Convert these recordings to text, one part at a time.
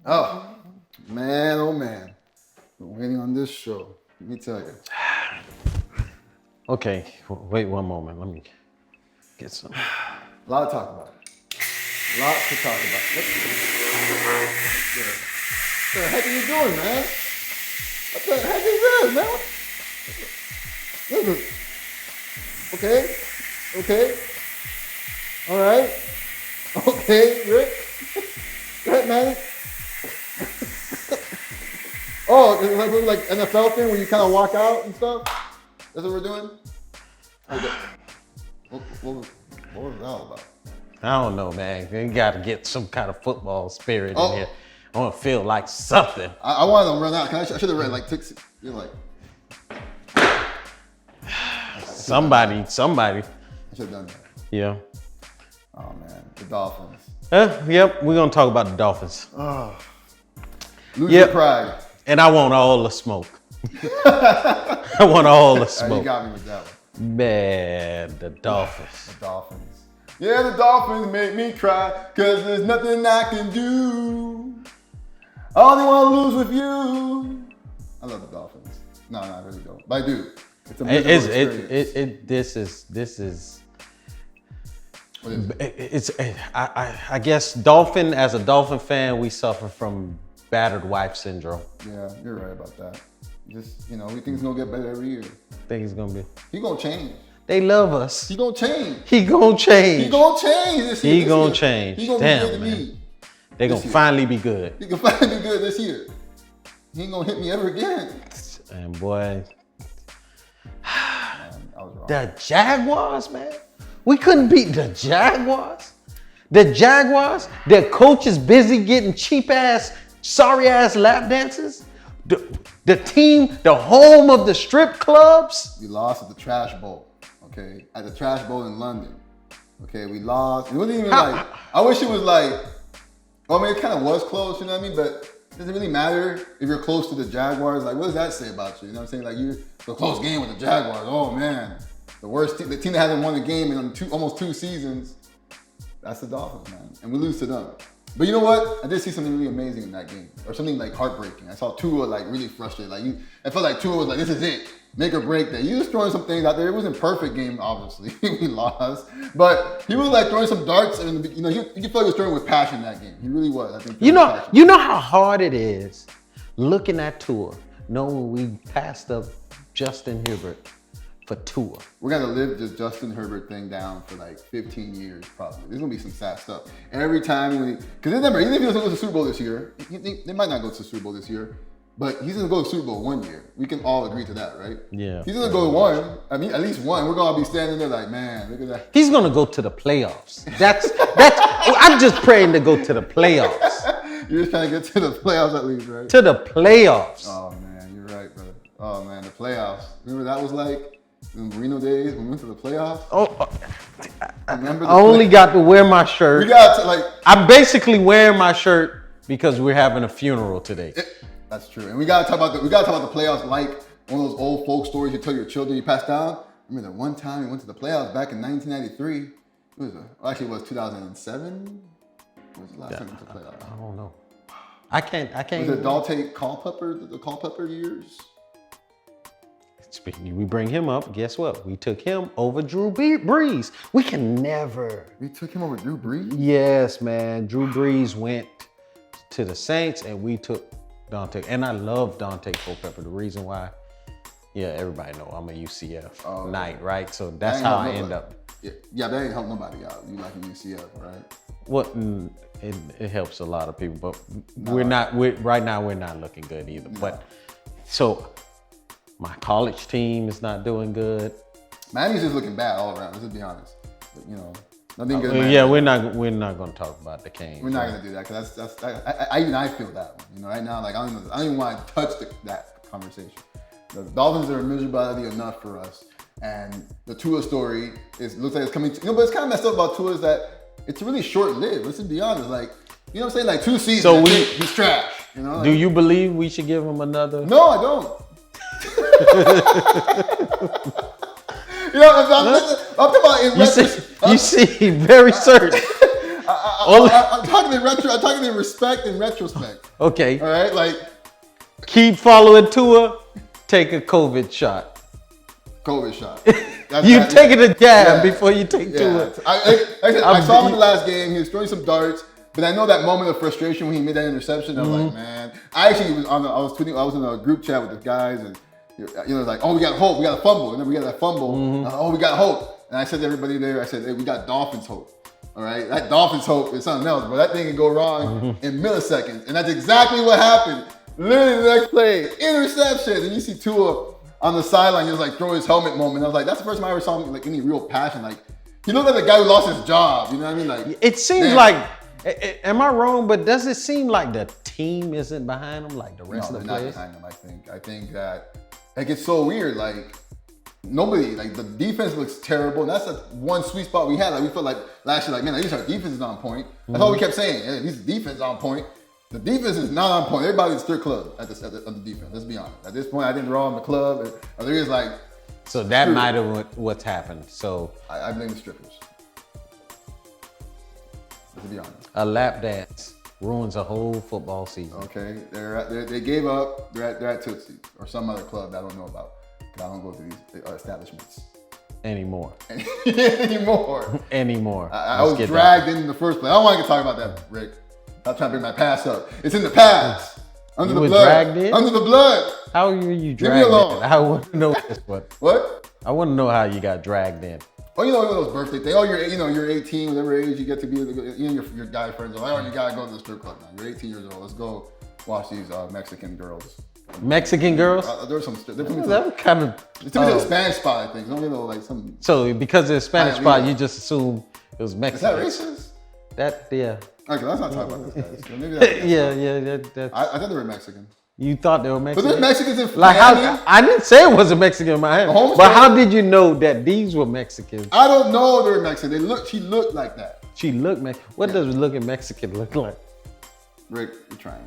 Oh man. Been waiting on this show. Let me tell you. Okay, wait one moment. Let me get some. A lot to talk about. Lots to talk about. What the heck are you doing, man? What the heck is this, man? Listen. Okay. All right. Okay, Rick. Go ahead, man. Oh, it's like NFL thing where you kind of walk out and stuff? That's what we're doing? What was that all about? I don't know, man. You got to get some kind of football spirit in here. I want to feel like something. I wanted to run out. I should have read like Somebody. I should have done that. Yeah. Oh man, the Dolphins. Yep, we're going to talk about the Dolphins. Oh. Lose your pride. And I want all the smoke. I want all the smoke. You got me with that one. Man, the Dolphins. The Dolphins. Yeah, the Dolphins make me cry because there's nothing I can do. I only want to lose with you. I love the Dolphins. No, I really don't. But I do. It's a miserable experience. This is. What is it? I guess as a Dolphin fan, we suffer from battered wife syndrome. Yeah, you're right about that. Just, we think it's gonna get better every year. Think it's gonna be. He gonna change. They love us. He gonna change. He gonna change. He gonna change this year. He gonna change. He gonna Damn, be good to man. me. They gonna finally be good. He can finally be good this year. He ain't gonna hit me ever again. And boy, Man, I was wrong. the Jaguars, man. We couldn't beat the Jaguars. The Jaguars, their coach is busy getting sorry ass lap dances. The team, the home of the strip clubs. We lost at the Trash Bowl, okay? At the Trash Bowl in London. Okay, we lost. It wasn't even I wish it was it kind of was close, you know what I mean? But it doesn't really matter if you're close to the Jaguars. Like, what does that say about you? You know what I'm saying? Like, you're a close game with the Jaguars. Oh, man. The worst team, the team that hasn't won a game in almost 2 seasons. That's the Dolphins, man. And we lose to them. But you know what? I did see something really amazing in that game. Or something heartbreaking. I saw Tua really frustrated. I felt like Tua was like, this is it. Make or break that. He was throwing some things out there. It wasn't a perfect game, obviously. We lost. But he was throwing some darts and you could feel he was throwing with passion that game. He really was, I think. You know how hard it is looking at Tua, knowing we passed up Justin Herbert for Tua. We're gonna live this Justin Herbert thing down for 15 years probably. There's gonna be some sad stuff. Every time because remember, even if he doesn't go to the Super Bowl this year, they might not go to the Super Bowl this year, but he's gonna go to the Super Bowl one year. We can all agree to that, right? Yeah. He's gonna go to one. I mean, at least one. We're gonna be standing there like, man, look at that. He's gonna go to the playoffs. That's. I'm just praying to go to the playoffs. You're just trying to get to the playoffs at least, right? To the playoffs. Oh man, you're right, brother. Oh man, the playoffs. Remember that was like in Marino days when we went to the playoffs? I only got to wear my shirt. We got to I'm basically wearing my shirt because we're having a funeral today. That's true. And we gotta talk about the playoffs like one of those old folk stories you tell your children you pass down. Remember that one time we went to the playoffs back in 1993? It was 2007? When was the last time we went to the playoffs? I don't know. I can't. Was it Dalte Culpepper, the Culpepper years? Speaking, we bring him up. Guess what? We took him over Drew Brees. We can never. We took him over Drew Brees? Yes, man. Drew Brees went to the Saints, and we took Dante. And I love Dante Culpepper. The reason why, everybody know I'm a UCF Knight, right? So that's how I end up. Yeah, that ain't help nobody out. You like a UCF, right? What? It helps a lot of people, but right now we're not looking good either. No. But so. My college team is not doing good. Miami's just looking bad all around. Let's be honest. But, nothing good. Yeah, we're not going to talk about the Canes. We're not going to do that because I feel that one. Right now, I don't even want to touch that conversation. The Dolphins are miserable enough for us, and the Tua story looks like it's coming. But it's kind of messed up about Tua is that it's really short-lived. Let's be honest. You know what I'm saying? 2 seasons. So he's trash. Do you believe we should give him another? No, I don't. I'm talking about you seem very certain. I'm talking in retro. I'm talking in respect and retrospect. Okay. All right, like keep following Tua. Take a COVID shot. COVID shot. You taking a jab before you take Tua. I saw him in the last game. He was throwing some darts, but I know that moment of frustration when he made that interception. I was like, man. I actually was on. I was in a group chat with the guys, and like, oh, we got hope. We got a fumble, and then we got that fumble. Oh, we got hope. And I said to everybody there, I said, hey, we got Dolphins hope. All right, that Dolphins hope is something else, but that thing can go wrong in milliseconds, and that's exactly what happened. Literally the next play, interception, and you see Tua on the sideline, he was like throw his helmet moment. I was like, that's the first time I ever saw him like any real passion. Like he looked like the guy who lost his job. You know what I mean? Like it seems like. Am I wrong? But does it seem like the team isn't behind him like the rest of the players? No, they're not behind him. I think that like it's so weird. Like nobody, like the defense looks terrible. And that's the one sweet spot we had. Like we felt like last year, like man, at least our defense is on point. That's all we kept saying. Hey, at least the defense is on point. The defense is not on point. Everybody's third club on the defense. Let's be honest. At this point, I think they're all in the club. Or there is like. So that might have what's happened. So I blame the strippers. To be honest. A lap dance ruins a whole football season. Okay, they gave up. They're at Tootsie or some other club that I don't know about. I don't go to these establishments anymore. Anymore. I was dragged in the first place. I don't want to talk about that, Rick. I'm trying to bring my past up. It's in the past. Under the blood. Dragged in? Under the blood. How were you dragged Leave me alone. in? I want to know this one. What? I want to know how you got dragged in. Oh, you know those birthday things. Oh, you're 18, whatever age you get to be. Your guy friends are like, oh, you gotta go to the strip club now. You're 18 years old. Let's go watch these Mexican girls. Mexican girls? There's some. That kind of. It's a Spanish spot, I think. Don't like some. So because it's a Spanish spot, you just assume it was Mexican. Is that racist? Yeah. Okay, let's not talk about this, guys. Maybe that's I thought they were Mexican. You thought they were Mexican? But there's Mexicans in like Miami. I didn't say it was a Mexican in Miami. But how did you know that these were Mexicans? I don't know they were Mexican. She looked like that. She looked Mexican. What does looking Mexican look like? Rick, you're trying.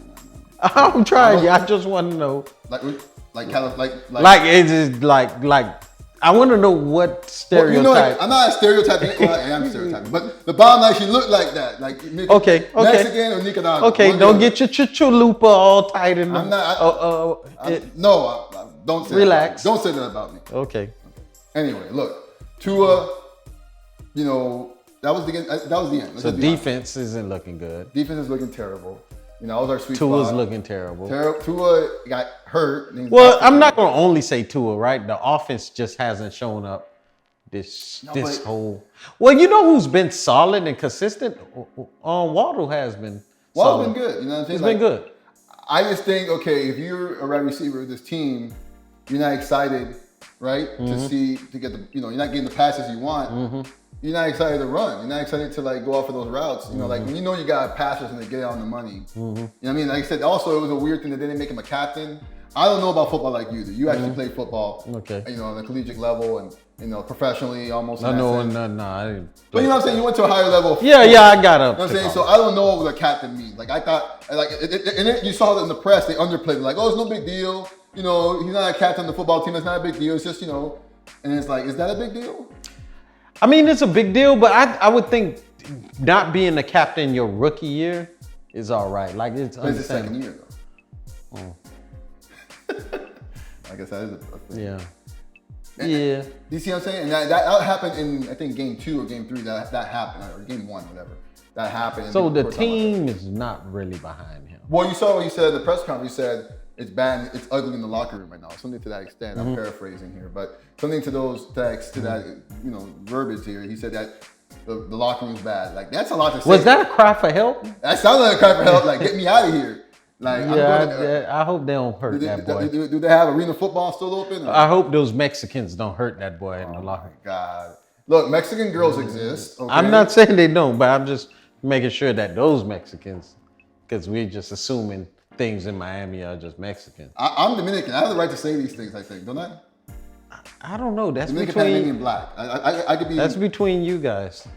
I'm trying. I just want to know. Like it's just like I want to know what stereotype. Well, I'm not stereotyping. Well, I am stereotyping. But the bottom line, she looked like that. Like Mexican or Nicaragua. Okay, don't get your chuchalupa all tight in the. I'm not. Don't say relax. Don't say that about me. Okay. Anyway, look, Tua. That was the end. So defense isn't looking good. Defense is looking terrible. That was our sweet spot. Tua's looking terrible. Tua got hurt. Well, I'm not going to only say Tua, right? The offense just hasn't shown up this whole. Well, you know who's been solid and consistent? Waddle has been. Waddle's been good. You know what I'm saying? He's been good. I just think, okay, if you're a wide receiver of this team, you're not excited, right? To get the, you're not getting the passes you want. You're not excited to run. You're not excited to go off of those routes. Like when you got passers and they get on the money. You know what I mean? Like I said, also it was a weird thing that they didn't make him a captain. I don't know about football like you do. You actually play football, on the collegiate level and professionally almost. No, I didn't. But you know what I'm saying? You went to a higher level. Yeah, I got up. You know what I'm saying? So I don't know what a captain means. Like I thought, and you saw that in the press, they underplayed it. Like, oh, it's no big deal. He's not a captain of the football team. It's not a big deal. It's just, and it's like, is that a big deal? I mean, it's a big deal, but I would think not being the captain your rookie year is all right. Like it's the second year though. I guess that is a thing. Yeah. Do you see what I'm saying? And that happened in, I think, game 2 or game 3. That happened, or game 1, whatever. That happened. So the team is not really behind him. Well, you saw what he said at the press conference. He said it's bad, it's ugly in the locker room right now. Something to that extent. I'm paraphrasing here, but something to that verbiage here. He said that the locker room's bad. Like that's a lot to say. Was that a cry for help? That sounded like a cry for help. Like get me out of here. Like I hope they don't hurt that boy. Do they have arena football still open? Or? I hope those Mexicans don't hurt that boy in the locker room. God, look, Mexican girls exist. Okay? I'm not saying they don't, but I'm just making sure that those Mexicans, because we're just assuming things in Miami are just Mexican. I'm Dominican. I have the right to say these things, I think, don't I? I don't know. That's Dominican, between Panamanian, black. I could be. That's between you guys.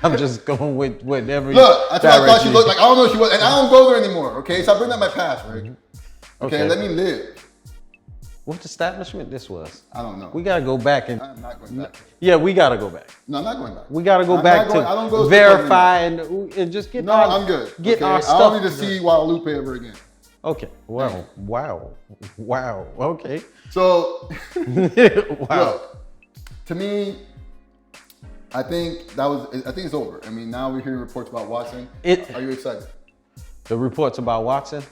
I'm just going with whatever. Look, that's what I thought she looked like. I don't know if she was, and I don't go there anymore. Okay, so I bring up my past, Rick. Okay, let me live. What establishment this was? I don't know. We gotta go back and. I'm not going back. Yeah, we gotta go back. No, I'm not going back. We gotta go I'm back not going- I don't to go to verify and just get. No, our, I'm good. Get okay? our I stuff. don't need to see Guadalupe ever again. Okay. Wow. Okay. So, Wow. look, to me, I think it's over. I mean, now we're hearing reports about Watson. Are you excited? The reports about Watson.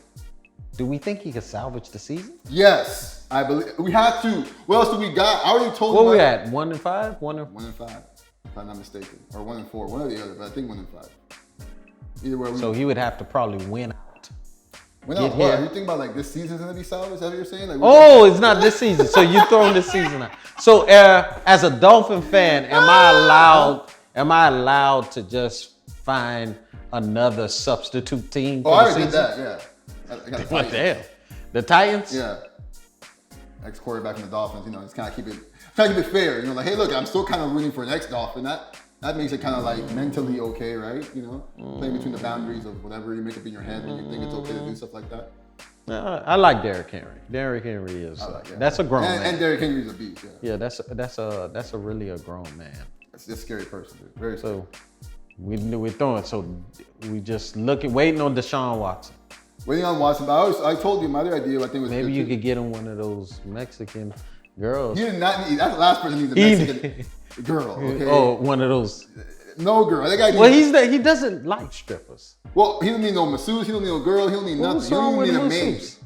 Do we think he could salvage the season? Yes, I believe we have to. What else do we got? I already told you. What we at? 1-5? 1-5, if I'm not mistaken, or 1-4, one or the other. But I think 1-5. Either way. So he would have to probably win out. Win out what? You think about like this season's gonna be salvaged? Is that what you're saying? Like, it's not this season. So you throwing this season out. So as a Dolphin fan, am I allowed to just find another substitute team for I the already did season? that. Yeah. I got the What Titans. the hell? The Titans? Yeah. Ex-quarterback from the Dolphins, you know, it's kind of keep it fair. You know, like, hey, look, I'm still kind of rooting for an ex-Dolphin. That makes it kind of like mentally okay, right? You know, playing between the boundaries of whatever you make up in your head and you think it's okay to do stuff like that. I like Derrick Henry. Derrick Henry is that's a grown man. And Derrick Henry's a beast. Yeah, that's a really a grown man. It's a scary person, dude. Very scary. So we're throwing. So we just waiting on Deshaun Watson. Waiting on Watson, but I told you my other idea. I think was maybe you could get him one of those Mexican girls. He did not need. That's the last person needs a Mexican girl. Okay. Oh, one of those. No girl. That guy. Well, he doesn't like strippers. Well, he don't need no masseuse. He don't need no girl. He don't need nothing. What's He wrong don't with need a masseuse?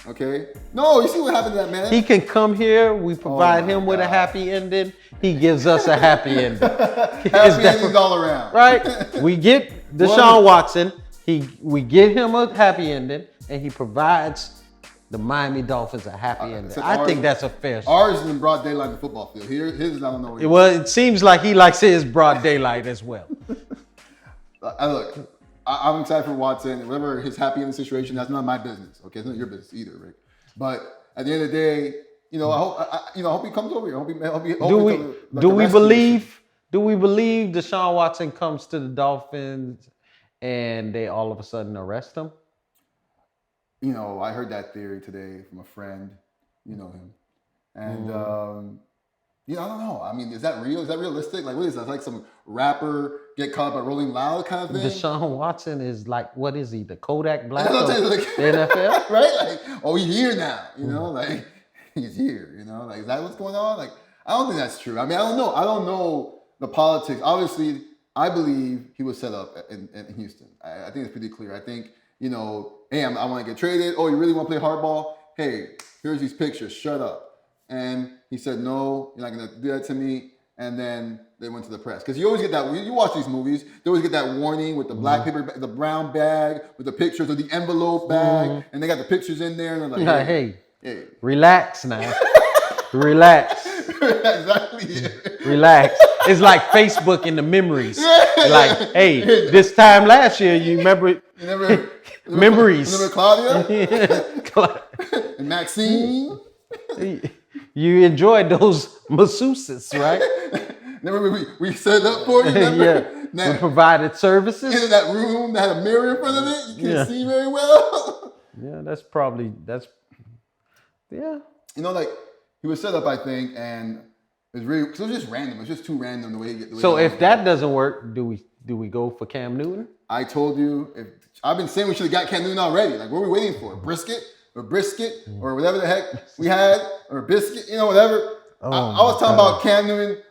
maid. Okay. No, you see what happened to that man? He can come here. We provide him with a happy ending. He gives us a happy ending. Happy endings all around. Right? We get Deshaun Watson. We get him a happy ending, and he provides the Miami Dolphins a happy ending. I think that's a fair. Ours is in broad daylight in the football field. His is I don't know. Well, it seems like he likes his broad daylight as well. I'm excited for Watson. Whatever his happy ending situation, that's not my business. Okay, it's not your business either, Rick. But at the end of the day, you know, I hope he comes over here. Do we believe Deshaun Watson comes to the Dolphins and they all of a sudden arrest him? You know, I heard that theory today from a friend. You know him, and you know, I don't know. I mean, is that real? Is that realistic? Like, what is that? Like some rapper get caught by Rolling Loud kind of thing? Deshaun Watson is like, what is he? The Kodak Black of the NFL? Right? Like, oh, he's here now. You know, like he's here. You know, like is that what's going on? Like, I don't think that's true. I mean, I don't know. I don't know the politics. Obviously, I believe he was set up in Houston. I think it's pretty clear. I think, you know, hey, I want to get traded. Oh, you really want to play hardball? Hey, here's these pictures. Shut up. And he said, no, you're not going to do that to me. And then they went to the press. Because you always get that, you watch these movies, they always get that warning with the black paper, the brown bag, with the pictures, or the envelope bag. And they got the pictures in there. And they're like, hey, relax now. Relax. Exactly. Yeah. Relax. It's like Facebook in the memories. Like, hey, this time last year, you remember? Memories. Remember Claudia? And Maxine? You enjoyed those masseuses, right? Remember we set it up for you? Yeah. We provided services. In that room that had a mirror in front of it, you couldn't see very well. Yeah, yeah. You know, like, he was set up, I think, and it was really, because it was just random. It was just too random the way he So if that doesn't work, do we go for Cam Newton? I told you, I've been saying we should have got Cam Newton already. Like, what are we waiting for? Brisket or whatever the heck we had, or biscuit, you know, whatever. I was talking about Cam Newton.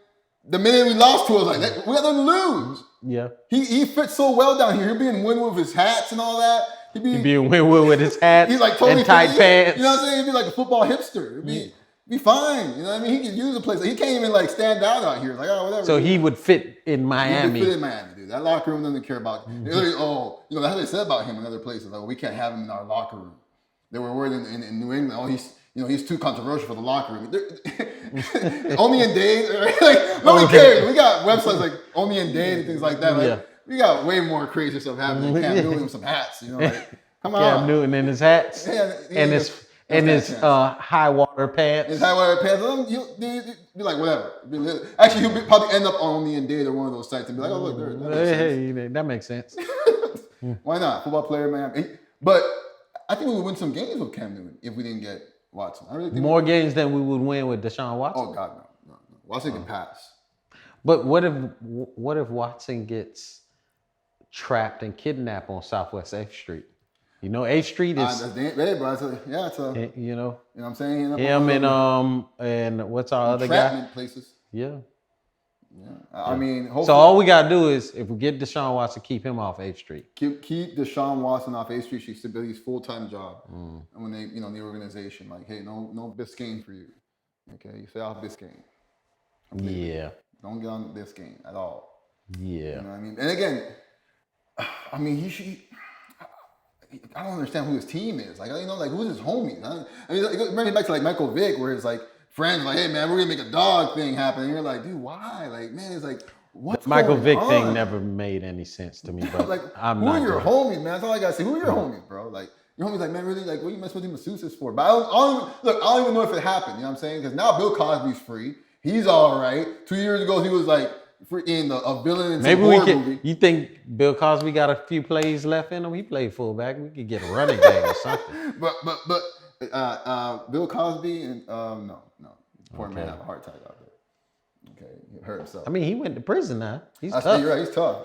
The minute we lost to, I was like, we got nothing to lose. Yeah. He fits so well down here. He'll be in Wynwood with his hats and all that. He'd be in Wynwood with his hats he's like totally and tight pants. You know what I'm saying? He'd be like a football hipster. It'd be fine. You know what I mean? He could use a place. Like, he can't even like stand out here. Like, oh, whatever. So he would fit in Miami. He would fit in Miami, dude. That locker room doesn't care about. You know, that's how they said about him in other places. Like, we can't have him in our locker room. They were worried in New England. Oh, he's too controversial for the locker room. Only in Dade, like nobody cares. We got websites like Only in Dade and things like that. Like, we got way more crazy stuff happening than Cam Newton with some hats. You know, like, come on. Cam Newton in his hats and his high water pants. His high water pants. He'll be like whatever. Actually, he'll probably end up on Only in Dade or one of those sites and be like, oh look, that makes sense. Why not? Football player, man. But I think we would win some games with Cam Newton if we didn't get Watson. I really think More games than we would win with Deshaun Watson. Oh God, no. Watson can pass. But what if Watson gets trapped and kidnapped on Southwest 8th Street? You know, 8th Street is. It's a. You know what I'm saying? Him and what's our other guy? Places. Yeah. Yeah. I mean, hopefully, so all we gotta do is if we get Deshaun Watson, keep him off 8th Street. Keep Deshaun Watson off 8th Street. She's Stability's full-time job. And when they, the organization, like, hey, no Biscayne for you. Okay, you stay off Biscayne. Yeah. Don't get on Biscayne at all. Yeah. You know what I mean? And again, I mean, I don't understand who his team is. Like, who's his homies? I mean, it brings me back to like Michael Vick, where it's like friends like, hey man, we're gonna make a dog thing happen. And you're like, dude, why? Like, man, it's like, what's Michael going Vick on? Thing never made any sense to me. But like, I'm who not are your homies, man? That's all I gotta say. Who are your homies, bro? Like, your homies, like, man, really, like, what are you messing with these masseuses for? But I don't even know if it happened. You know what I'm saying? Because now Bill Cosby's free. He's all right. 2 years ago, he was like freaking a villain in some horror movie. You think Bill Cosby got a few plays left in him? He played fullback. We could get a running game or something. But Bill Cosby and no. Poor man had a heart attack out there. Okay, he hurt himself. I mean, he went to prison now. He's tough. You're right. He's tough.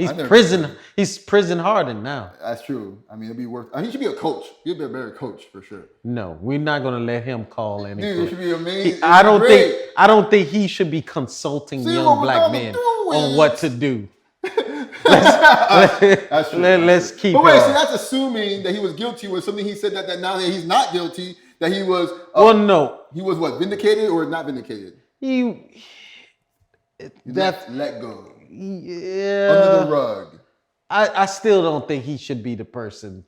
He's prison hardened now. That's true. I mean, it'd be worth. He should be a coach. He'd be a better coach for sure. No, we're not gonna let him call anything. Dude, it should be amazing. I don't think he should be consulting young black men on what to do. That's true. Let's keep. But wait, see, that's assuming that he was guilty with something he said that now that he's not guilty. That he was. No. He was what, vindicated or not vindicated? Let go. Yeah. Under the rug. I still don't think he should be the person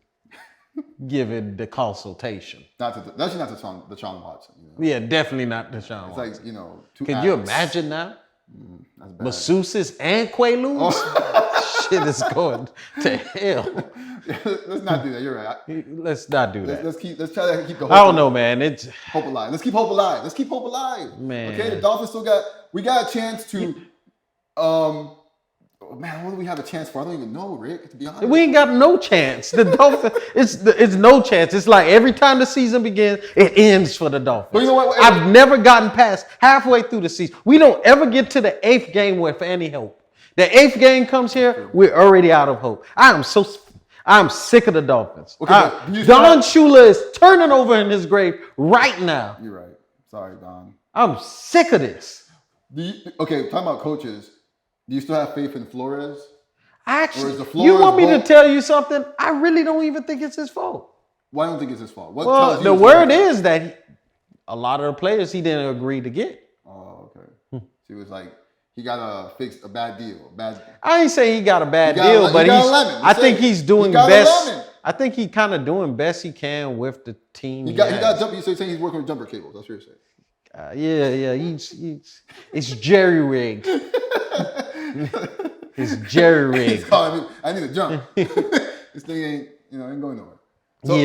giving the consultation. That's not Deshaun Watson. Yeah, definitely not Deshaun Watson. It's like, Can you imagine now? That's bad. Masseuses and Quaaludes? Oh. Shit is going to hell. Let's not do that. You're right. Let's not do that. Let's try to keep the hope. I don't know, man. It's hope alive. Let's keep hope alive. Man. Okay, the Dolphins we got a chance to man, what do we have a chance for? I don't even know, Rick, to be honest. We ain't got no chance. The Dolphins, it's no chance. It's like every time the season begins, it ends for the Dolphins. But you know what? I've never gotten past halfway through the season. We don't ever get to the 8th game with any hope. The 8th game comes here, we're already out of hope. I'm sick of the Dolphins. Okay, Don Shula is turning over in his grave right now. You're right. Sorry, Don. I'm sick of this. Talking about coaches, do you still have faith in Flores? Actually, you want me to tell you something? I really don't even think it's his fault. Why don't you think it's his fault? Well, the word is that a lot of the players he didn't agree to get. Oh, okay. He was like, he got a bad deal. I ain't saying he got a bad deal, but I think he's doing best. I think he kind of doing best he can with the team. He got jump. So you're saying he's working with jumper cables. That's what you're saying. It's jerry rigged. It's jerry rigged. He's calling me. I need to jump. This thing ain't going nowhere. So,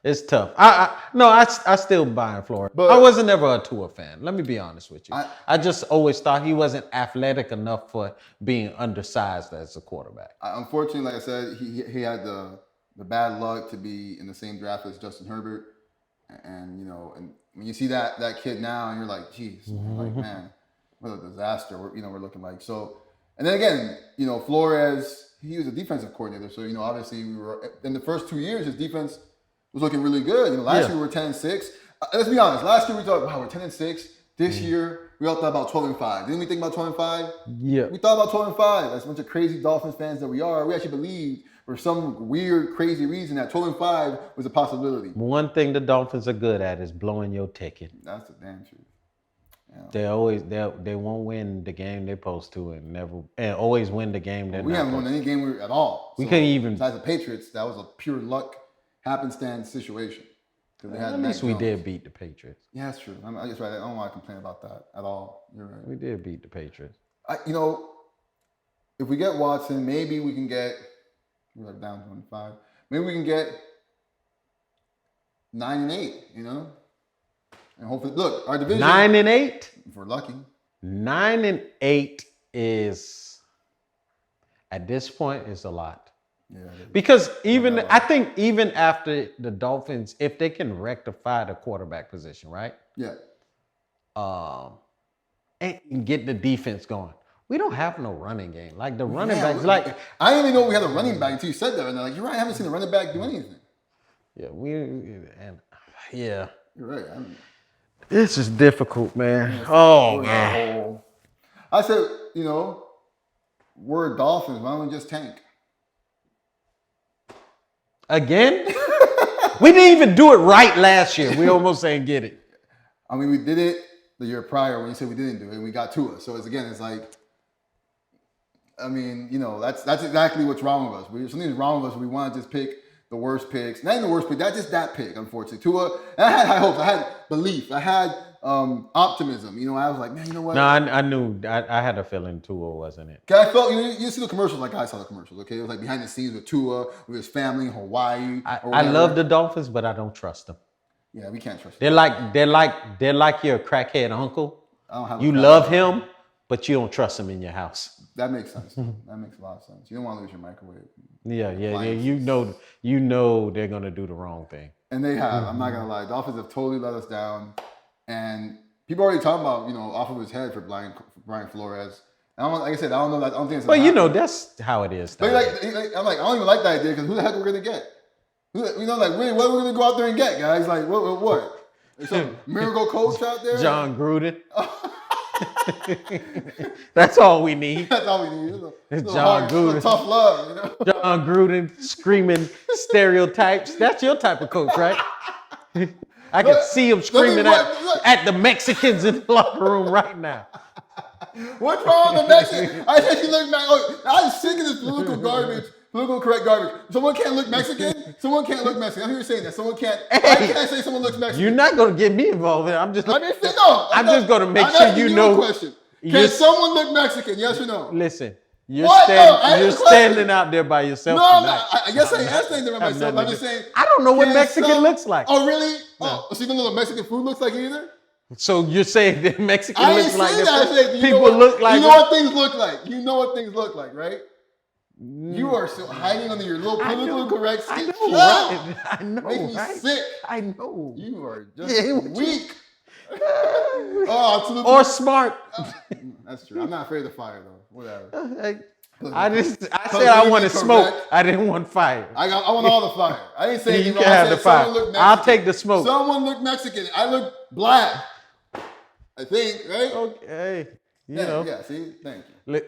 it's tough. I still buying Flores. But I wasn't ever a Tua fan. Let me be honest with you. I just always thought he wasn't athletic enough for being undersized as a quarterback. Unfortunately, like I said, he had the bad luck to be in the same draft as Justin Herbert, and when you see that kid now, and you're like, geez, like, man, what a disaster we're looking like. So, and then again, Flores, he was a defensive coordinator, so obviously we were in the first 2 years, his defense was looking really good. Last year we were 10-6. Let's be honest. Last year we thought, wow, we're 10-6. This year we all thought about 12-5. Didn't we think about 12-5? Yeah. We thought about 12-5. As a bunch of crazy Dolphins fans that we are, we actually believed for some weird, crazy reason that 12-5 was a possibility. One thing the Dolphins are good at is blowing your ticket. That's the damn truth. Yeah. They won't win the game they're supposed to and always win the game they're not. We haven't won any game at all. We couldn't even. Besides the Patriots, that was a pure luck, happenstance situation. At least we did beat the Patriots. Yeah, that's true. I'm just right. I don't want to complain about that at all. You're right. We did beat the Patriots. If we get Watson, maybe we can get. We're down 25. Maybe we can get 9-8. And hopefully, look, our division. 9-8. If we're lucky. 9-8 is at this point is a lot. Because I think even after the Dolphins, if they can rectify the quarterback position, right? Yeah. And get the defense going. We don't have no running game. Like the running backs, I didn't even know we had a running back until you said that. And I'm like, you're right. I haven't seen a running back do anything. Yeah, you're right. This is difficult, man. Oh man. I said, we're Dolphins. Why don't we just tank? Again? We didn't even do it right last year. We almost ain't get it. I mean, we did it the year prior when you said we didn't do it, and we got Tua. So it's like, I mean, that's exactly what's wrong with us. Something's wrong with us. We want to just pick the worst picks. Not even the worst pick. That's just that pick, unfortunately. Tua. And I had high hopes. I had belief. I had optimism. I was like, man, you know what? No, I knew. I had a feeling Tua wasn't it. I felt you see the commercials like I saw the commercials. Okay, it was like behind the scenes with Tua, with his family in Hawaii. I love the Dolphins, but I don't trust them. Yeah, we can't trust them. They're like your crackhead uncle. You love him, but you don't trust him in your house. That makes sense. That makes a lot of sense. You don't want to lose your microwave. Yeah. You know they're gonna do the wrong thing. And they have. I'm not gonna lie. Dolphins have totally let us down. And people already talking about, off of his head for Brian Flores. And like I said, I don't know. I don't think it's. But that's how it is. But I'm like, I don't even like that idea because who the heck we're gonna get? Really, what are we gonna go out there and get, guys? Like, what? There's some miracle coach out there? John Gruden. That's all we need. That's all we need. It's John Gruden. Tough love, John Gruden screaming stereotypes. That's your type of coach, right? I can see him screaming at the Mexicans in the locker room right now. What's wrong with the Mexican? I think he looked back. I'm sick of this political correct garbage. Someone can't look Mexican. Someone can't look Mexican. I hear you saying that. Someone can't. I can't say someone looks Mexican. You're not going to get me involved in it. I'm just going to make sure you know. Question. Can someone look Mexican? Yes or no? Listen. You're standing out there by yourself. No, I guess I am standing there by myself. I'm just saying. I don't know what Mexican looks like. Oh, really? No. So you don't know what Mexican food looks like either? So you're saying that Mexican looks like that? People look like. You know what things look like. You know what things look like, right? You are still hiding under your little political correct skin. I know, Make me sick. I know. You are just weak. Or smart. That's true. I'm not afraid of fire though. Whatever. I said I wanted smoke. I didn't want fire. I want all the fire. I didn't say anything wrong. I said the fire. I'll take the smoke. Someone looked Mexican. I look black. I think, right? Okay. Yeah, see? Thank you.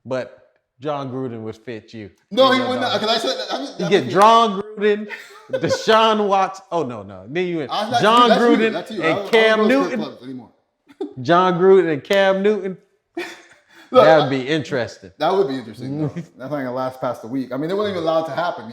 But John Gruden would fit you. No, he would not. Because I said you get John Gruden, Deshaun Watson. Oh, no. Then you went John Gruden and Cam Newton. John Gruden and Cam Newton. Look, that would be interesting. That would be interesting. That's not going to last past the week. I mean, it wasn't even allowed to happen,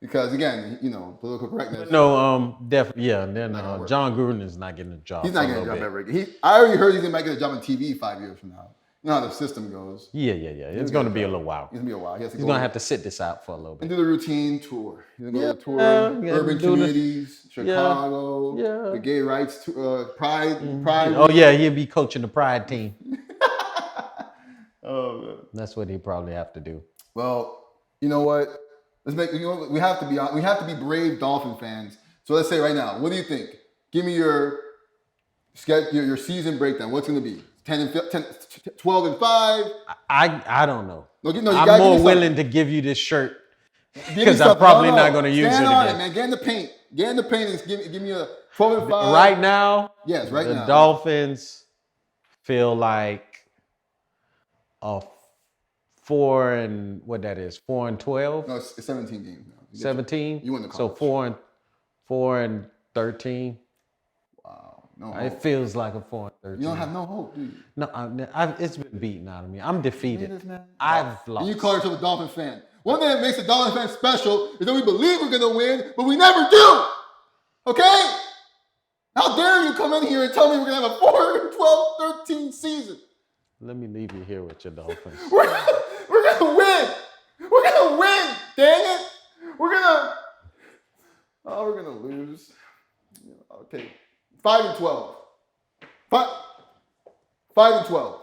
because again, political correctness. No, definitely, yeah. No, John Gruden is not getting a job. He's not getting a job ever again. I already heard he might get a job on TV 5 years from now. You know how the system goes. Yeah. It's going to be a little while. It's going to be a while. He's going to have to sit this out for a little bit. And do the routine tour. He's going to go to tour, urban communities, Chicago, the gay rights, Pride. Oh, yeah, he'll be coaching the Pride team. Oh, man. That's what he probably have to do. Well, you know what? We have to be brave Dolphin fans. So let's say right now, what do you think? Give me your season breakdown. What's going to be? 12 and 5? I don't know. I'm more willing to give you this shirt because I'm probably not going to use it again. Stand on it, man. Get in the paint. And give me a 12 and 5. Right now, yes, right now. The Dolphins feel like a 4 and 12. No, it's 17 games now. 17. You win the college. So 4 and 13. Wow, no hope. It feels like a 4 and 13. You don't have no hope, do you? No, it's been beaten out of me. I'm defeated. I've lost. And you call yourself a Dolphins fan. One thing that makes a Dolphins fan special is that we believe we're going to win, but we never do. Okay? How dare you come in here and tell me we're going to have a 4 and 12, 13 season? Let me leave you here with your Dolphins. We're going to win. We're going to win. Dang it. We're going to lose. Okay. 5 and 12. 5 and 12.